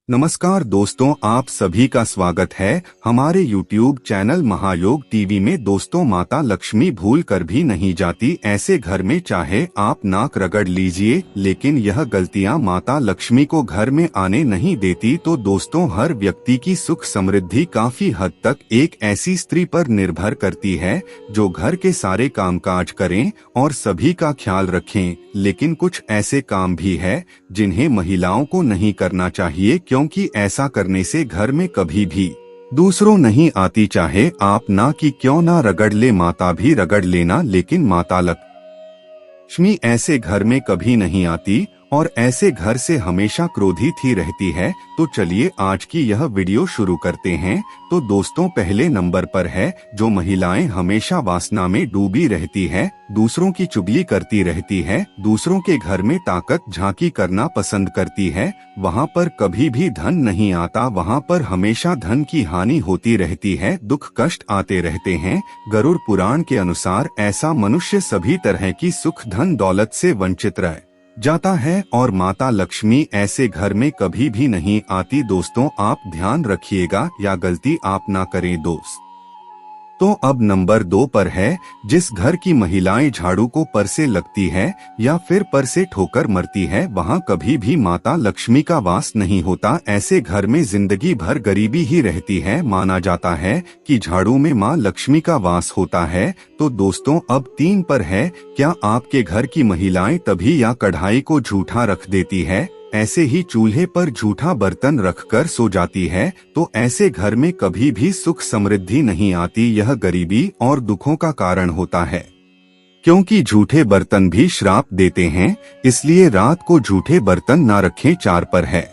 नमस्कार दोस्तों, आप सभी का स्वागत है हमारे YouTube चैनल महायोग टीवी में। दोस्तों, माता लक्ष्मी भूल कर भी नहीं जाती। ऐसे घर में चाहे आप नाक रगड़ लीजिए, लेकिन यह गलतियां माता लक्ष्मी को घर में आने नहीं देती। तो दोस्तों, हर व्यक्ति की सुख समृद्धि काफी हद तक एक ऐसी स्त्री पर निर्भर करती है जो घर के सारे कामकाज करें और सभी का ख्याल रखें। लेकिन कुछ ऐसे काम भी है जिन्हें महिलाओं को नहीं करना चाहिए, क्योंकि ऐसा करने से घर में कभी भी दूसरों नहीं आती। चाहे आप ना कि क्यों ना रगड़ ले, माता भी रगड़ लेना, लेकिन माता लक्ष्मी ऐसे घर में कभी नहीं आती और ऐसे घर से हमेशा क्रोधित ही रहती है। तो चलिए आज की यह वीडियो शुरू करते हैं। तो दोस्तों, पहले नंबर पर है जो महिलाएं हमेशा वासना में डूबी रहती है, दूसरों की चुगली करती रहती है, दूसरों के घर में ताकत झांकी करना पसंद करती है। वहां पर कभी भी धन नहीं आता, वहां पर हमेशा धन की हानि होती रहती है, दुख कष्ट आते रहते हैं। गरुड़ पुराण के अनुसार ऐसा मनुष्य सभी तरह की सुख धन दौलत से वंचित रह जाता है और माता लक्ष्मी ऐसे घर में कभी भी नहीं आती। दोस्तों, आप ध्यान रखिएगा या गलती आप ना करें दोस्त। तो अब नंबर 2 पर है जिस घर की महिलाएं झाड़ू को पर से लगती है या फिर पर से ठोकर मरती है, वहां कभी भी माता लक्ष्मी का वास नहीं होता। ऐसे घर में जिंदगी भर गरीबी ही रहती है। माना जाता है कि झाड़ू में मां लक्ष्मी का वास होता है। तो दोस्तों, अब 3 पर है, क्या आपके घर की महिलाएं तभी या कढ़ाई को झूठा रख देती है, ऐसे ही चूल्हे पर झूठा बर्तन रखकर सो जाती है। तो ऐसे घर में कभी भी सुख समृद्धि नहीं आती। यह गरीबी और दुखों का कारण होता है, क्योंकि झूठे बर्तन भी श्राप देते हैं। इसलिए रात को झूठे बर्तन ना रखें। 4 पर है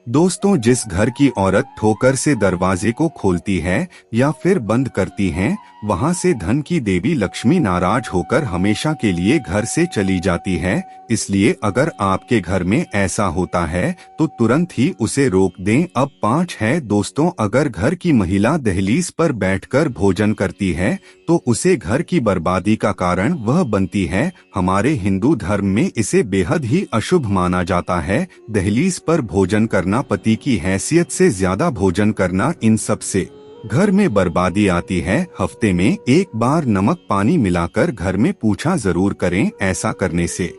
दोस्तों, जिस घर की औरत ठोकर से दरवाजे को खोलती है या फिर बंद करती है, वहां से धन की देवी लक्ष्मी नाराज होकर हमेशा के लिए घर से चली जाती है। इसलिए अगर आपके घर में ऐसा होता है तो तुरंत ही उसे रोक दें। अब 5 है दोस्तों, अगर घर की महिला दहलीज पर बैठकर भोजन करती है तो उसे घर की बर्बादी का कारण वह बनती है। हमारे हिंदू धर्म में इसे बेहद ही अशुभ माना जाता है। दहलीज पर भोजन करना, पति की हैसियत से ज्यादा भोजन करना, इन सब से घर में बर्बादी आती है। हफ्ते में एक बार नमक पानी मिलाकर घर में पूछा जरूर करें। ऐसा करने से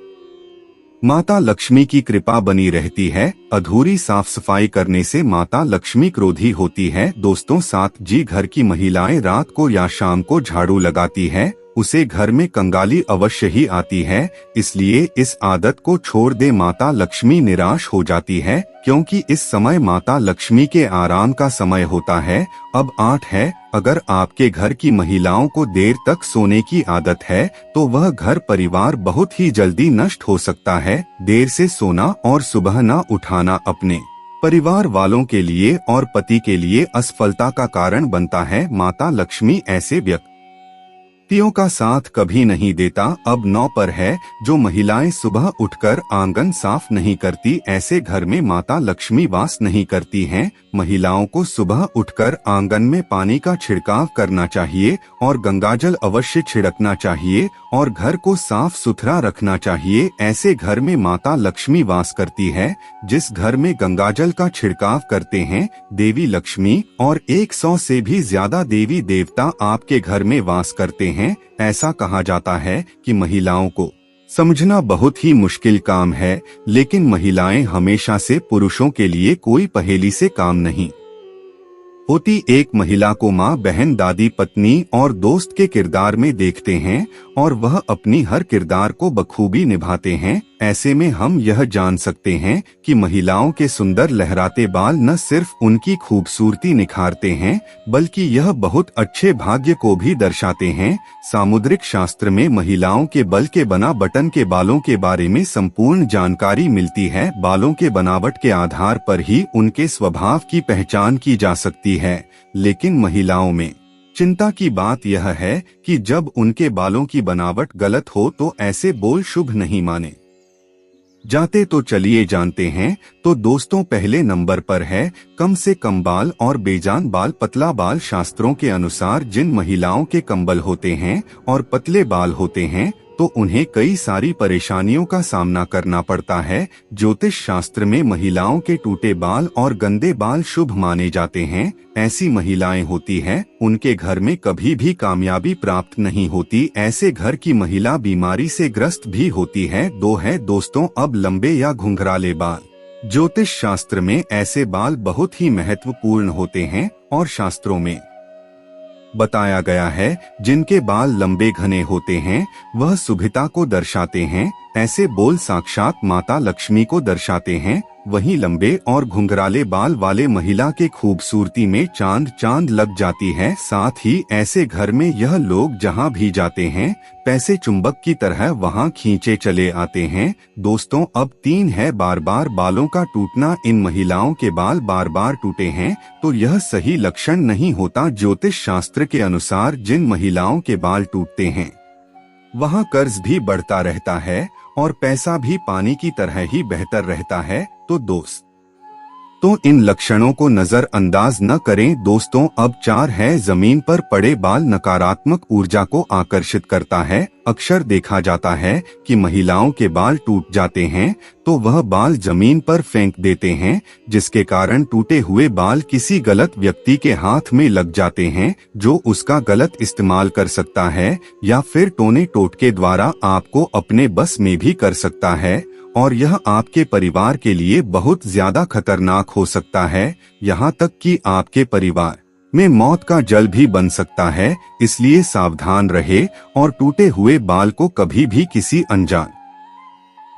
माता लक्ष्मी की कृपा बनी रहती है। अधूरी साफ सफाई करने से माता लक्ष्मी क्रोधी होती है। दोस्तों, 7 जी घर की महिलाएं रात को या शाम को झाड़ू लगाती है, उसे घर में कंगाली अवश्य ही आती है। इसलिए इस आदत को छोड़ दे, माता लक्ष्मी निराश हो जाती है, क्योंकि इस समय माता लक्ष्मी के आराम का समय होता है। अब 8 है, अगर आपके घर की महिलाओं को देर तक सोने की आदत है तो वह घर परिवार बहुत ही जल्दी नष्ट हो सकता है। देर से सोना और सुबह न उठाना अपने परिवार वालों के लिए और पति के लिए असफलता का कारण बनता है। माता लक्ष्मी ऐसे व्यक्तियों का साथ कभी नहीं देता। अब 9 पर है, जो महिलाएं सुबह उठकर आंगन साफ नहीं करती, ऐसे घर में माता लक्ष्मी वास नहीं करती हैं। महिलाओं को सुबह उठकर आंगन में पानी का छिड़काव करना चाहिए और गंगाजल अवश्य छिड़कना चाहिए और घर को साफ सुथरा रखना चाहिए। ऐसे घर में माता लक्ष्मी वास करती है। जिस घर में गंगाजल का छिड़काव करते हैं, देवी लक्ष्मी और 100 से भी ज्यादा देवी देवता आपके घर में वास करते हैं। ऐसा कहा जाता है कि महिलाओं को समझना बहुत ही मुश्किल काम है, लेकिन महिलाएं हमेशा से पुरुषों के लिए कोई पहेली से काम नहीं होती। एक महिला को माँ, बहन, दादी, पत्नी और दोस्त के किरदार में देखते हैं और वह अपनी हर किरदार को बखूबी निभाते हैं। ऐसे में हम यह जान सकते हैं कि महिलाओं के सुंदर लहराते बाल न सिर्फ उनकी खूबसूरती निखारते हैं, बल्कि यह बहुत अच्छे भाग्य को भी दर्शाते हैं। सामुद्रिक शास्त्र में महिलाओं के बल के बना बटन के बालों के बारे में संपूर्ण जानकारी मिलती है। बालों के बनावट के आधार पर ही उनके स्वभाव की पहचान की जा सकती है। लेकिन महिलाओं में चिंता की बात यह है कि जब उनके बालों की बनावट गलत हो तो ऐसे बोल शुभ नहीं माने जाते। तो चलिए जानते हैं। तो दोस्तों, पहले नंबर पर है कम से कम बाल और बेजान बाल। पतला बाल शास्त्रों के अनुसार जिन महिलाओं के कंबल होते हैं और पतले बाल होते हैं, तो उन्हें कई सारी परेशानियों का सामना करना पड़ता है। ज्योतिष शास्त्र में महिलाओं के टूटे बाल और गंदे बाल शुभ माने जाते हैं। ऐसी महिलाएं होती हैं, उनके घर में कभी भी कामयाबी प्राप्त नहीं होती। ऐसे घर की महिला बीमारी से ग्रस्त भी होती है। दो है दोस्तों अब लंबे या घुंघराले बाल। ज्योतिष शास्त्र में ऐसे बाल बहुत ही महत्वपूर्ण होते हैं और शास्त्रों में बताया गया है जिनके बाल लंबे घने होते हैं वह शुभता को दर्शाते हैं। ऐसे बोल साक्षात माता लक्ष्मी को दर्शाते हैं। वहीं लंबे और घुंघराले बाल वाले महिला के खूबसूरती में चांद चांद लग जाती है। साथ ही ऐसे घर में यह लोग जहां भी जाते हैं पैसे चुंबक की तरह वहां खींचे चले आते हैं। दोस्तों अब 3 है बार बार बालों का टूटना। इन महिलाओं के बाल बार बार टूटे हैं तो यह सही लक्षण नहीं होता। ज्योतिष शास्त्र के अनुसार जिन महिलाओं के बाल टूटते हैं वहां कर्ज भी बढ़ता रहता है और पैसा भी पानी की तरह ही बहतर रहता है। तो दोस्तों इन लक्षणों को नजरअंदाज न करें। दोस्तों अब 4 है जमीन पर पड़े बाल नकारात्मक ऊर्जा को आकर्षित करता है। अक्सर देखा जाता है कि महिलाओं के बाल टूट जाते हैं तो वह बाल जमीन पर फेंक देते हैं जिसके कारण टूटे हुए बाल किसी गलत व्यक्ति के हाथ में लग जाते हैं जो उसका गलत इस्तेमाल कर सकता है या फिर टोने टोटके द्वारा आपको अपने बस में भी कर सकता है और यह आपके परिवार के लिए बहुत ज्यादा खतरनाक हो सकता है। यहाँ तक कि आपके परिवार में मौत का जल भी बन सकता है। इसलिए सावधान रहे और टूटे हुए बाल को कभी भी किसी अनजान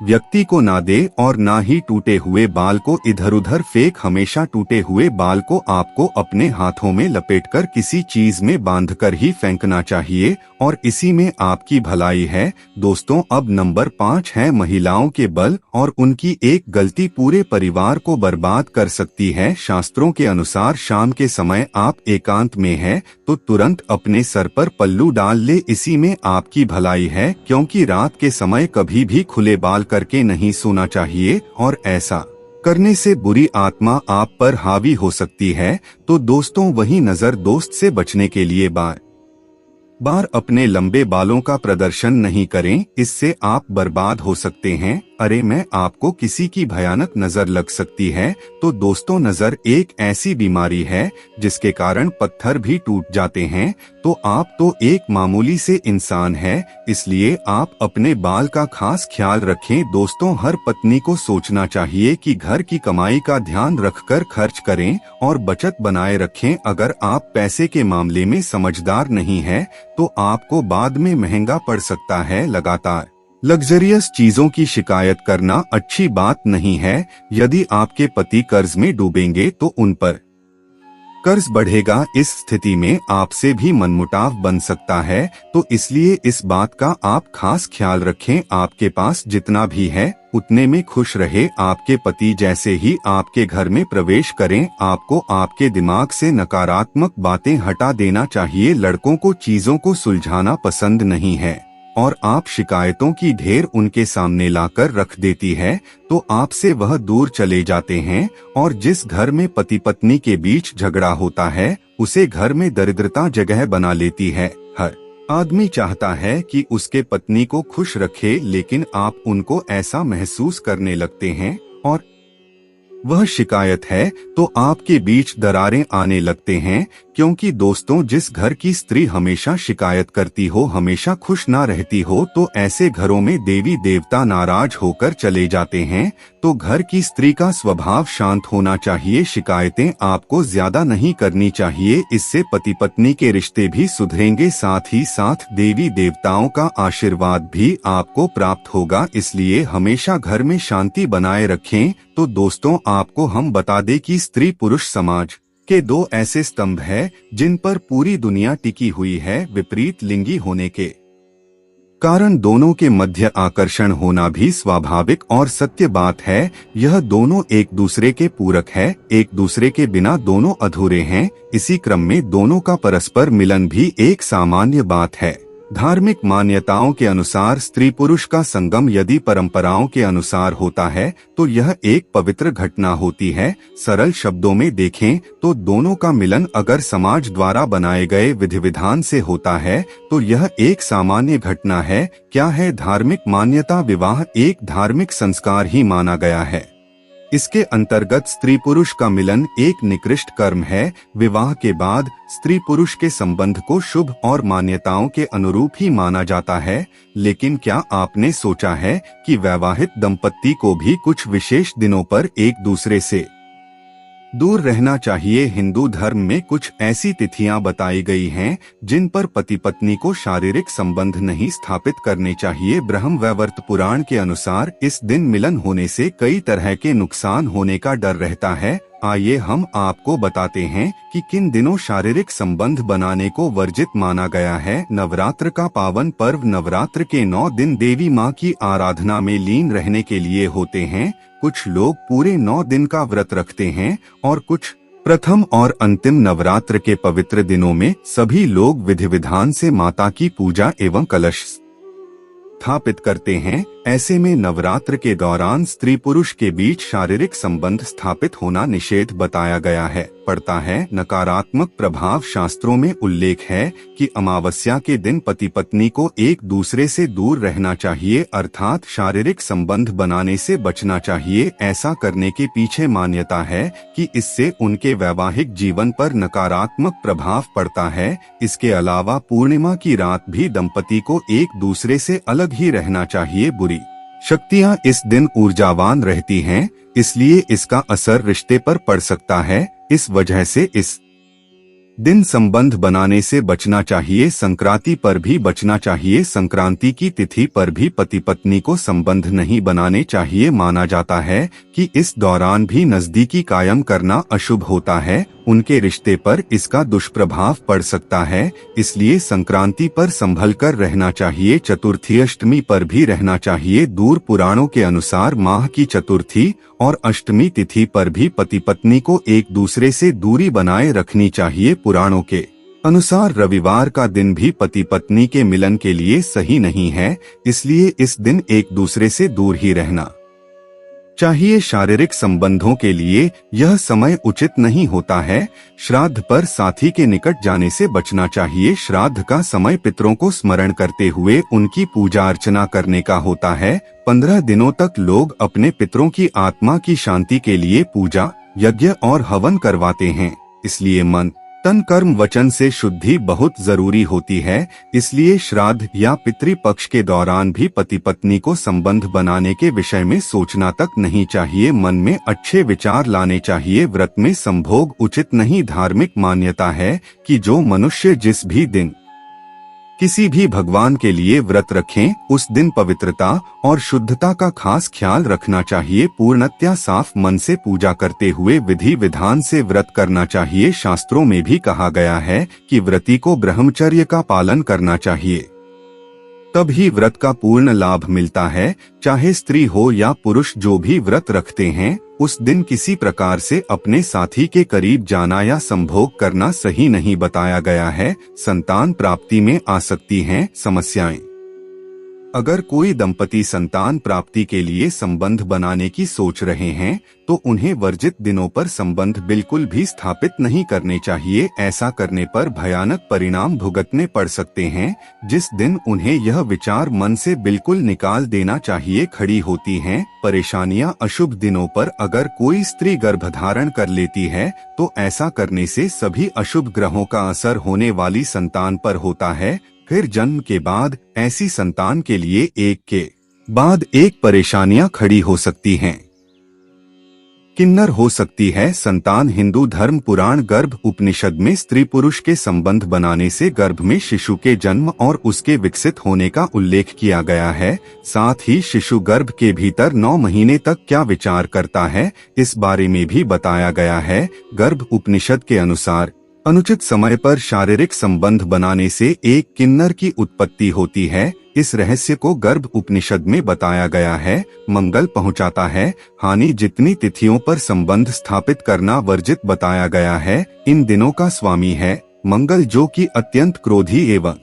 व्यक्ति को ना दे और ना ही टूटे हुए बाल को इधर उधर फेंक। हमेशा टूटे हुए बाल को आपको अपने हाथों में लपेटकर किसी चीज में बांधकर ही फेंकना चाहिए और इसी में आपकी भलाई है। दोस्तों अब नंबर 5 है महिलाओं के बल और उनकी एक गलती पूरे परिवार को बर्बाद कर सकती है। शास्त्रों के अनुसार शाम के समय आप एकांत में है तो तुरंत अपने सर पर पल्लू डाल ले, इसी में आपकी भलाई है क्योंकि रात के समय कभी भी खुले बाल करके नहीं सोना चाहिए और ऐसा करने से बुरी आत्मा आप पर हावी हो सकती है। तो दोस्तों वही नजर दोस्त से बचने के लिए बार बार अपने लंबे बालों का प्रदर्शन नहीं करें, इससे आप बर्बाद हो सकते हैं। अरे मैं आपको किसी की भयानक नजर लग सकती है। तो दोस्तों नजर एक ऐसी बीमारी है जिसके कारण पत्थर भी टूट जाते हैं। तो आप तो एक मामूली से इंसान है, इसलिए आप अपने बाल का खास ख्याल रखें। दोस्तों हर पत्नी को सोचना चाहिए कि घर की कमाई का ध्यान रखकर खर्च करें और बचत बनाए रखें। अगर आप पैसे के मामले में समझदार नहीं है तो आपको बाद में महंगा पड़ सकता है। लगातार लग्जरियस चीजों की शिकायत करना अच्छी बात नहीं है। यदि आपके पति कर्ज में डूबेंगे तो उन पर कर्ज बढ़ेगा। इस स्थिति में आपसे भी मनमुटाव बन सकता है, तो इसलिए इस बात का आप खास ख्याल रखें। आपके पास जितना भी है उतने में खुश रहे। आपके पति जैसे ही आपके घर में प्रवेश करें आपको आपके दिमाग से नकारात्मक बातें हटा देना चाहिए। लड़कों को चीजों को सुलझाना पसंद नहीं है और आप शिकायतों की ढेर उनके सामने लाकर रख देती है तो आपसे वह दूर चले जाते हैं। और जिस घर में पति पत्नी के बीच झगड़ा होता है उसे घर में दरिद्रता जगह बना लेती है। हर आदमी चाहता है कि उसके पत्नी को खुश रखे, लेकिन आप उनको ऐसा महसूस करने लगते हैं और वह शिकायत है तो आपके बीच दरारें आने लगते हैं। क्योंकि दोस्तों जिस घर की स्त्री हमेशा शिकायत करती हो, हमेशा खुश ना रहती हो, तो ऐसे घरों में देवी देवता नाराज होकर चले जाते हैं। तो घर की स्त्री का स्वभाव शांत होना चाहिए। शिकायतें आपको ज्यादा नहीं करनी चाहिए, इससे पति पत्नी के रिश्ते भी सुधरेंगे। साथ ही साथ देवी देवताओं का आशीर्वाद भी आपको प्राप्त होगा। इसलिए हमेशा घर में शांति बनाए रखें। तो दोस्तों आपको हम बता दें कि स्त्री पुरुष समाज के 2 ऐसे स्तंभ हैं जिन पर पूरी दुनिया टिकी हुई है। विपरीत लिंगी होने के कारण दोनों के मध्य आकर्षण होना भी स्वाभाविक और सत्य बात है। यह दोनों एक दूसरे के पूरक है, एक दूसरे के बिना दोनों अधूरे हैं। इसी क्रम में दोनों का परस्पर मिलन भी एक सामान्य बात है। धार्मिक मान्यताओं के अनुसार स्त्री पुरुष का संगम यदि परंपराओं के अनुसार होता है तो यह एक पवित्र घटना होती है। सरल शब्दों में देखें तो दोनों का मिलन अगर समाज द्वारा बनाए गए विधि विधान से होता है तो यह एक सामान्य घटना है। क्या है धार्मिक मान्यता? विवाह एक धार्मिक संस्कार ही माना गया है। इसके अंतर्गत स्त्री पुरुष का मिलन एक निकृष्ट कर्म है। विवाह के बाद स्त्री पुरुष के संबंध को शुभ और मान्यताओं के अनुरूप ही माना जाता है। लेकिन क्या आपने सोचा है कि वैवाहिक दंपत्ति को भी कुछ विशेष दिनों पर एक दूसरे से दूर रहना चाहिए? हिंदू धर्म में कुछ ऐसी तिथियां बताई गई हैं जिन पर पति पत्नी को शारीरिक संबंध नहीं स्थापित करने चाहिए। ब्रह्म वैवर्त पुराण के अनुसार इस दिन मिलन होने से कई तरह के नुकसान होने का डर रहता है। आइए हम आपको बताते हैं कि किन दिनों शारीरिक संबंध बनाने को वर्जित माना गया है। नवरात्र का पावन पर्व। नवरात्र के 9 दिन देवी माँ की आराधना में लीन रहने के लिए होते हैं। कुछ लोग पूरे 9 दिन का व्रत रखते हैं और कुछ प्रथम और अंतिम नवरात्र के पवित्र दिनों में सभी लोग विधि विधान से माता की पूजा एवं कलश स्थापित करते हैं। ऐसे में नवरात्र के दौरान स्त्री पुरुष के बीच शारीरिक संबंध स्थापित होना निषेध बताया गया है। पड़ता है नकारात्मक प्रभाव। शास्त्रों में उल्लेख है कि अमावस्या के दिन पति पत्नी को एक दूसरे से दूर रहना चाहिए, अर्थात शारीरिक संबंध बनाने से बचना चाहिए। ऐसा करने के पीछे मान्यता है कि इससे उनके वैवाहिक जीवन पर नकारात्मक प्रभाव पड़ता है। इसके अलावा पूर्णिमा की रात भी दंपति को एक दूसरे से अलग ही रहना चाहिए। बुरी शक्तियां इस दिन ऊर्जावान रहती हैं, इसलिए इसका असर रिश्ते पर पड़ सकता है। इस वजह से इस दिन संबंध बनाने से बचना चाहिए। संक्रांति पर भी बचना चाहिए। संक्रांति की तिथि पर भी पति पत्नी को संबंध नहीं बनाने चाहिए। माना जाता है कि इस दौरान भी नजदीकी कायम करना अशुभ होता है। उनके रिश्ते पर इसका दुष्प्रभाव पड़ सकता है, इसलिए संक्रांति पर संभल कर रहना चाहिए। चतुर्थी अष्टमी पर भी रहना चाहिए दूर। पुराणों के अनुसार माह की चतुर्थी और अष्टमी तिथि पर भी पति पत्नी को एक दूसरे से दूरी बनाए रखनी चाहिए। पुराणों के अनुसार रविवार का दिन भी पति पत्नी के मिलन के लिए सही नहीं है, इसलिए इस दिन एक दूसरे से दूर ही रहना चाहिए। शारीरिक संबंधों के लिए यह समय उचित नहीं होता है। श्राद्ध पर साथी के निकट जाने से बचना चाहिए। श्राद्ध का समय पितरों को स्मरण करते हुए उनकी पूजा अर्चना करने का होता है। 15 दिनों तक लोग अपने पितरों की आत्मा की शांति के लिए पूजा, यज्ञ और हवन करवाते हैं। इसलिए मन, तन, कर्म, वचन से शुद्धि बहुत जरूरी होती है। इसलिए श्राद्ध या पितृपक्ष के दौरान भी पति पत्नी को संबंध बनाने के विषय में सोचना तक नहीं चाहिए। मन में अच्छे विचार लाने चाहिए। व्रत में संभोग उचित नहीं। धार्मिक मान्यता है कि जो मनुष्य जिस भी दिन किसी भी भगवान के लिए व्रत रखें, उस दिन पवित्रता और शुद्धता का खास ख्याल रखना चाहिए। पूर्णतया साफ मन से पूजा करते हुए विधि विधान से व्रत करना चाहिए। शास्त्रों में भी कहा गया है कि व्रती को ब्रह्मचर्य का पालन करना चाहिए, तब ही व्रत का पूर्ण लाभ मिलता है। चाहे स्त्री हो या पुरुष, जो भी व्रत रखते हैं उस दिन किसी प्रकार से अपने साथी के करीब जाना या संभोग करना सही नहीं बताया गया है। संतान प्राप्ति में आ सकती हैं समस्याएं। अगर कोई दंपति संतान प्राप्ति के लिए संबंध बनाने की सोच रहे हैं तो उन्हें वर्जित दिनों पर संबंध बिल्कुल भी स्थापित नहीं करने चाहिए। ऐसा करने पर भयानक परिणाम भुगतने पड़ सकते हैं। जिस दिन उन्हें यह विचार मन से बिल्कुल निकाल देना चाहिए। खड़ी होती हैं परेशानियां। अशुभ दिनों पर अगर कोई स्त्री गर्भधारण कर लेती है तो ऐसा करने से सभी अशुभ ग्रहों का असर होने वाली संतान पर होता है। फिर जन्म के बाद ऐसी संतान के लिए एक के बाद एक परेशानियां खड़ी हो सकती हैं। किन्नर हो सकती है संतान। हिंदू धर्म पुराण गर्भ उपनिषद में स्त्री पुरुष के संबंध बनाने से गर्भ में शिशु के जन्म और उसके विकसित होने का उल्लेख किया गया है। साथ ही शिशु गर्भ के भीतर 9 महीने तक क्या विचार करता है, इस बारे में भी बताया गया है। गर्भ उपनिषद के अनुसार अनुचित समय पर शारीरिक संबंध बनाने से एक किन्नर की उत्पत्ति होती है। इस रहस्य को गर्भ उपनिषद में बताया गया है। मंगल पहुंचाता है। हानि जितनी तिथियों पर संबंध स्थापित करना वर्जित बताया गया है। इन दिनों का स्वामी है मंगल, जो कि अत्यंत क्रोधी एवं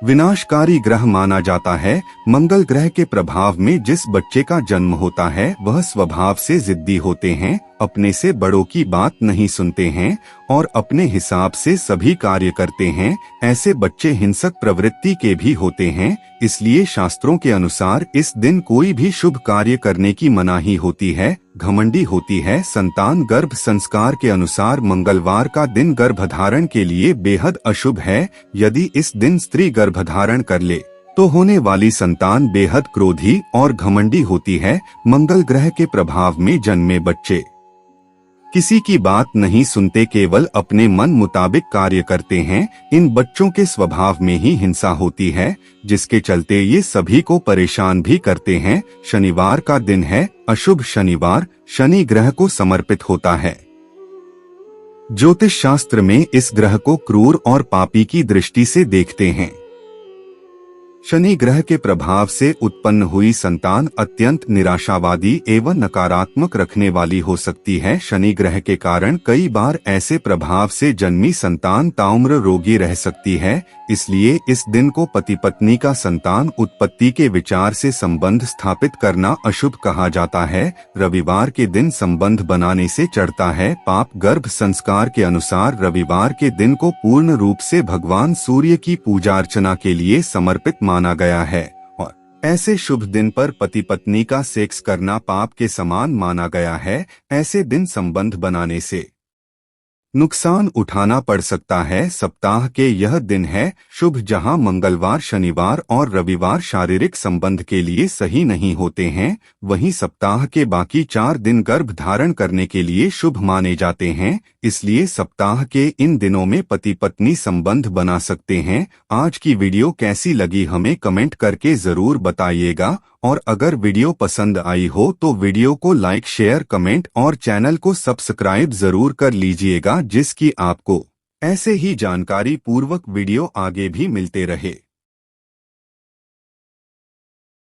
विनाशकारी ग्रह माना जाता है। मंगल ग्रह के प्रभाव में जिस बच्चे का जन्म होता है वह स्वभाव से जिद्दी होते हैं, अपने से बड़ों की बात नहीं सुनते हैं और अपने हिसाब से सभी कार्य करते हैं। ऐसे बच्चे हिंसक प्रवृत्ति के भी होते हैं, इसलिए शास्त्रों के अनुसार इस दिन कोई भी शुभ कार्य करने की मनाही होती है। घमंडी होती है। संतान गर्भ संस्कार के अनुसार मंगलवार का दिन गर्भधारण के लिए बेहद अशुभ है। यदि इस दिन स्त्री गर्भधारण कर ले तो होने वाली संतान बेहद क्रोधी और घमंडी होती है। मंगल ग्रह के प्रभाव में जन्मे बच्चे किसी की बात नहीं सुनते, केवल अपने मन मुताबिक कार्य करते हैं। इन बच्चों के स्वभाव में ही हिंसा होती है, जिसके चलते ये सभी को परेशान भी करते हैं। शनिवार का दिन है। अशुभ शनिवार शनि ग्रह को समर्पित होता है। ज्योतिष शास्त्र में इस ग्रह को क्रूर और पापी की दृष्टि से देखते हैं। शनि ग्रह के प्रभाव से उत्पन्न हुई संतान अत्यंत निराशावादी एवं नकारात्मक रखने वाली हो सकती है। शनि ग्रह के कारण कई बार ऐसे प्रभाव से जन्मी संतान ताउम्र रोगी रह सकती है। इसलिए इस दिन को पति पत्नी का संतान उत्पत्ति के विचार से संबंध स्थापित करना अशुभ कहा जाता है। रविवार के दिन संबंध बनाने से चढ़ता है पाप। गर्भ संस्कार के अनुसार रविवार के दिन को पूर्ण रूप से भगवान सूर्य की पूजा अर्चना के लिए समर्पित माना गया है और ऐसे शुभ दिन पर पति पत्नी का सेक्स करना पाप के समान माना गया है। ऐसे दिन संबंध बनाने से नुकसान उठाना पड़ सकता है। सप्ताह के यह दिन है शुभ, जहां मंगलवार शनिवार और रविवार शारीरिक संबंध के लिए सही नहीं होते हैं। वहीं सप्ताह के बाकी 4 दिन गर्भ धारण करने के लिए शुभ माने जाते हैं। इसलिए सप्ताह के इन दिनों में पति पत्नी संबंध बना सकते हैं। आज की वीडियो कैसी लगी हमें कमेंट करके जरूर बताइएगा और अगर वीडियो पसंद आई हो तो वीडियो को लाइक शेयर कमेंट और चैनल को सब्सक्राइब जरूर कर लीजिएगा, जिसकी आपको ऐसे ही जानकारी पूर्वक वीडियो आगे भी मिलते रहे।